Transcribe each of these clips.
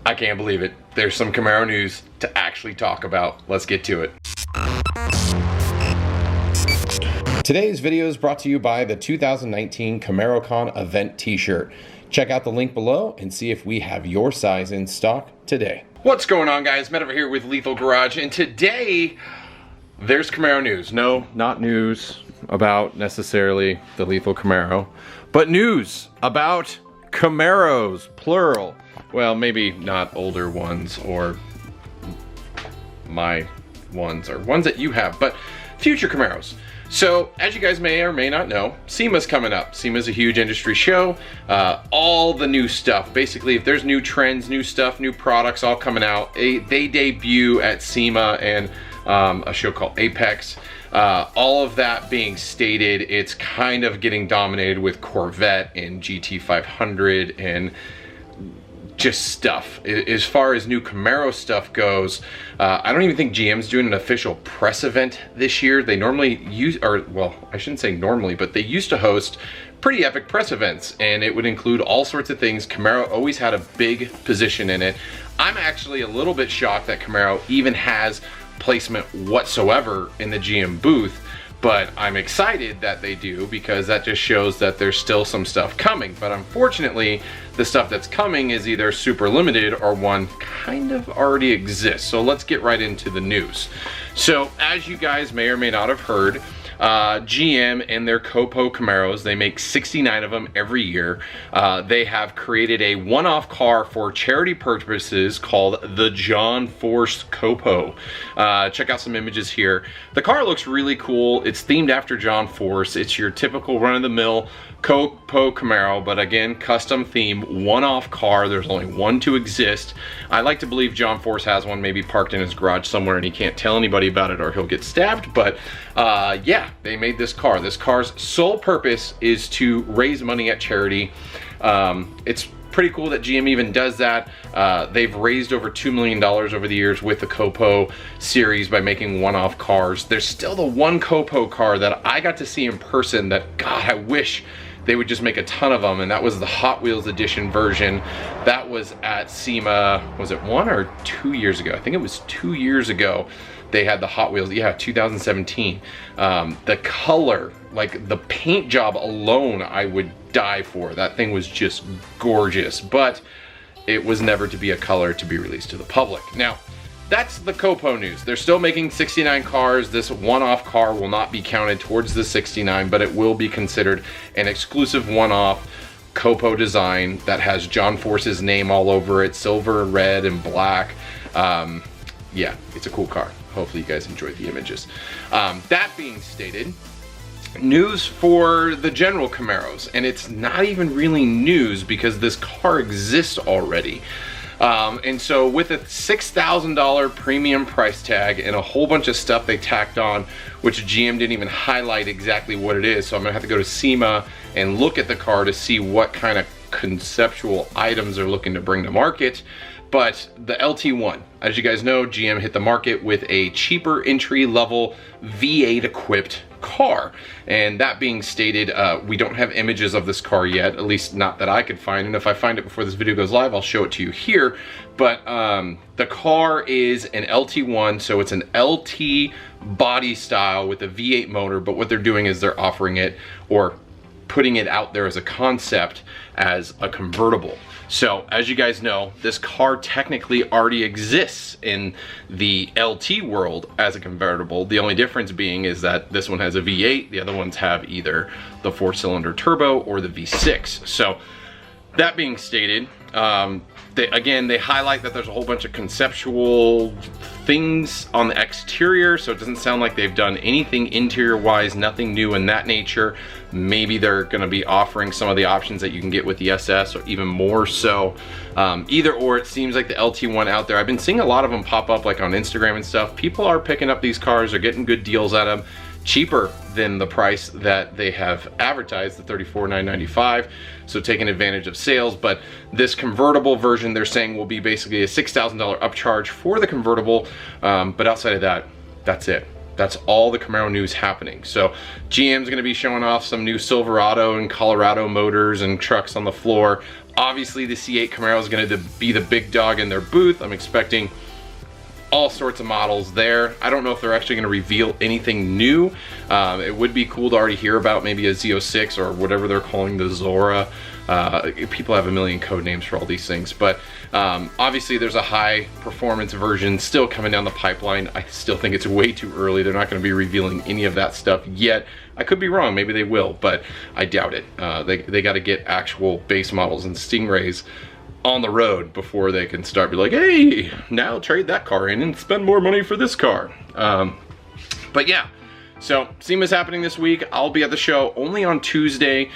I can't believe it. There's some Camaro news to actually talk about. Let's get to it. Today's video is brought to you by the 2019 CamaroCon event t-shirt. Check out the link below and see if we have your size in stock today. What's going on, guys? Matt over here with Lethal Garage, and today there's Camaro news. No, not news about necessarily the Lethal Camaro, but news about Camaros, plural. Well, maybe not older ones or my ones or ones that you have, but future Camaros. So, as you guys may or may not know, SEMA's coming up. SEMA's a huge industry show. All the new stuff, basically, if there's new trends, new stuff, new products all coming out, they debut at SEMA and a show called Apex. All of that being stated, it's kind of getting dominated with Corvette and GT500 and just stuff. As far as new Camaro stuff goes, I don't even think GM's doing an official press event this year. They normally use, or well, I shouldn't say normally, but they used to host pretty epic press events, and it would include all sorts of things. Camaro always had a big position in it. I'm actually a little bit shocked that Camaro even has placement whatsoever in the GM booth, but I'm excited that they do, because that just shows that there's still some stuff coming. But unfortunately, the stuff that's coming is either super limited or one kind of already exists. So let's get right into the news. So as you guys may or may not have heard, GM and their COPO Camaros, they make 69 of them every year. They have created a one-off car for charity purposes called the John Force COPO. Check out some images here. The car looks really cool. It's themed after John Force. It's your typical run-of-the-mill COPO Camaro, but again, custom theme, one-off car. There's only one to exist. I like to believe John Force has one maybe parked in his garage somewhere and he can't tell anybody about it or he'll get stabbed, but yeah, they made this car. This car's sole purpose is to raise money at charity. It's pretty cool that GM even does that. They've raised over $2 million over the years with the COPO series by making one-off cars. There's still the one COPO car that I got to see in person that, God, I wish they would just make a ton of them, and that was the Hot Wheels edition version. That was at SEMA, was it 1 or 2 years ago? I think it was 2 years ago. They had the Hot Wheels, yeah, 2017. The color, like the paint job alone, I would die for. That thing was just gorgeous, but it was never to be a color to be released to the public. Now, that's the COPO news. They're still making 69 cars. This one-off car will not be counted towards the 69, but it will be considered an exclusive one-off COPO design that has John Force's name all over it, silver, red, and black. Yeah, it's a cool car. Hopefully you guys enjoyed the images. That being stated, news for the general Camaros, and it's not even really news because this car exists already. And so with a $6,000 premium price tag and a whole bunch of stuff they tacked on, which GM didn't even highlight exactly what it is, so I'm gonna have to go to SEMA and look at the car to see what kind of conceptual items they're looking to bring to market. But the LT1, as you guys know, GM hit the market with a cheaper entry-level V8 equipped car. And that being stated, we don't have images of this car yet, at least not that I could find. And if I find it before this video goes live, I'll show it to you here. But the car is an LT1, so it's an LT body style with a V8 motor. But what they're doing is they're offering it, or putting it out there as a concept, as a convertible. So as you guys know, this car technically already exists in the LT world as a convertible. The only difference being is that this one has a V8, the other ones have either the 4-cylinder turbo or the V6. So that being stated, they highlight that there's a whole bunch of conceptual things on the exterior, so it doesn't sound like they've done anything interior wise, nothing new in that nature. Maybe they're going to be offering some of the options that you can get with the SS, or even more so. Either or, it seems like the LT1 out there, I've been seeing a lot of them pop up like on Instagram and stuff. People are picking up these cars, they're getting good deals at them, cheaper than the price that they have advertised, the $34,995, so taking advantage of sales. But this convertible version, they're saying, will be basically a $6,000 upcharge for the convertible, but outside of that, that's it. That's all the Camaro news happening. So GM's gonna be showing off some new Silverado and Colorado motors and trucks on the floor. Obviously the C8 Camaro is gonna be the big dog in their booth. I'm expecting all sorts of models there. I don't know if they're actually going to reveal anything new. It would be cool to already hear about maybe a Z06 or whatever they're calling the Zora. People have a million code names for all these things, but obviously there's a high performance version still coming down the pipeline. I still think it's way too early. They're not going to be revealing any of that stuff yet. I could be wrong, maybe they will, but I doubt it. They got to get actual base models and Stingrays on the road before they can start be like, hey, now trade that car in and spend more money for this car. But yeah, so SEMA's happening this week. I'll be at the show only on Tuesday.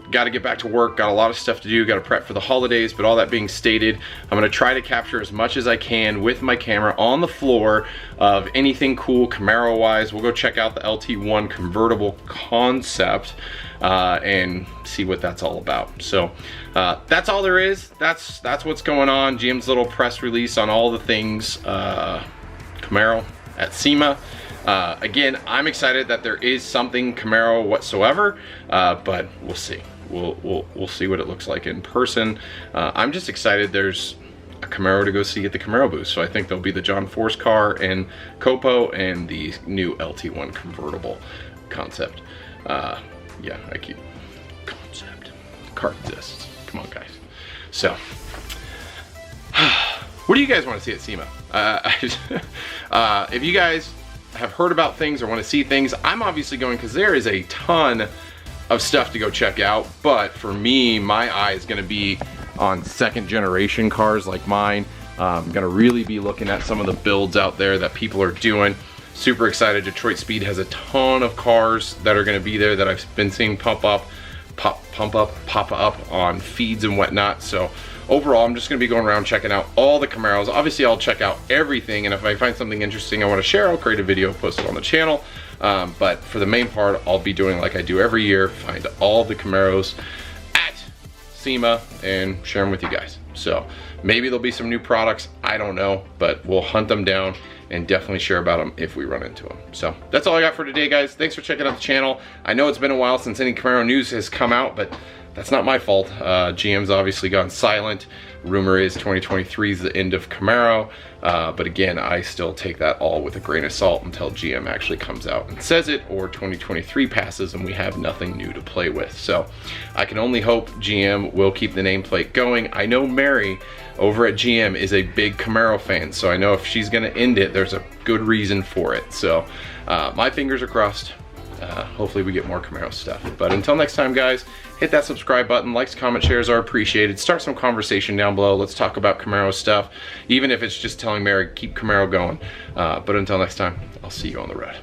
Got to get back to work, got a lot of stuff to do, got to prep for the holidays, but all that being stated, I'm going to try to capture as much as I can with my camera on the floor of anything cool Camaro wise. We'll go check out the LT1 Convertible concept and see what that's all about. So that's all there is. That's what's going on. GM's little press release on all the things Camaro at SEMA. Again, I'm excited that there is something Camaro whatsoever, but we'll see. We'll see what it looks like in person. I'm just excited there's a Camaro to go see at the Camaro booth. So I think there'll be the John Force car and COPO and the new LT1 Convertible concept. Yeah, I keep concept. Car exists. Come on, guys. So, what do you guys want to see at SEMA? If you guys have heard about things or want to see things, I'm obviously going because there is a ton of stuff to go check out. But for me, my eye is going to be on second generation cars like mine. I'm going to really be looking at some of the builds out there that people are doing. Super excited. Detroit Speed has a ton of cars that are going to be there that I've been seeing pop up on feeds and whatnot. So overall, I'm just going to be going around checking out all the Camaros. Obviously, I'll check out everything, and if I find something interesting I want to share, I'll create a video, post it on the channel. But for the main part, I'll be doing like I do every year, find all the Camaros at SEMA and share them with you guys. So maybe there'll be some new products, I don't know, but we'll hunt them down and definitely share about them if we run into them. So that's all I got for today, guys. Thanks for checking out the channel. I know it's been a while since any Camaro news has come out, but that's not my fault. GM's obviously gone silent. Rumor is 2023 is the end of Camaro. But again, I still take that all with a grain of salt until GM actually comes out and says it, or 2023 passes and we have nothing new to play with. So I can only hope GM will keep the nameplate going. I know Mary over at GM is a big Camaro fan, so I know if she's gonna end it, there's a good reason for it. So my fingers are crossed. Hopefully we get more Camaro stuff. But until next time, guys, hit that subscribe button. Likes, comments, shares are appreciated. Start some conversation down below. Let's talk about Camaro stuff, even if it's just telling Mary, keep Camaro going. But until next time, I'll see you on the road.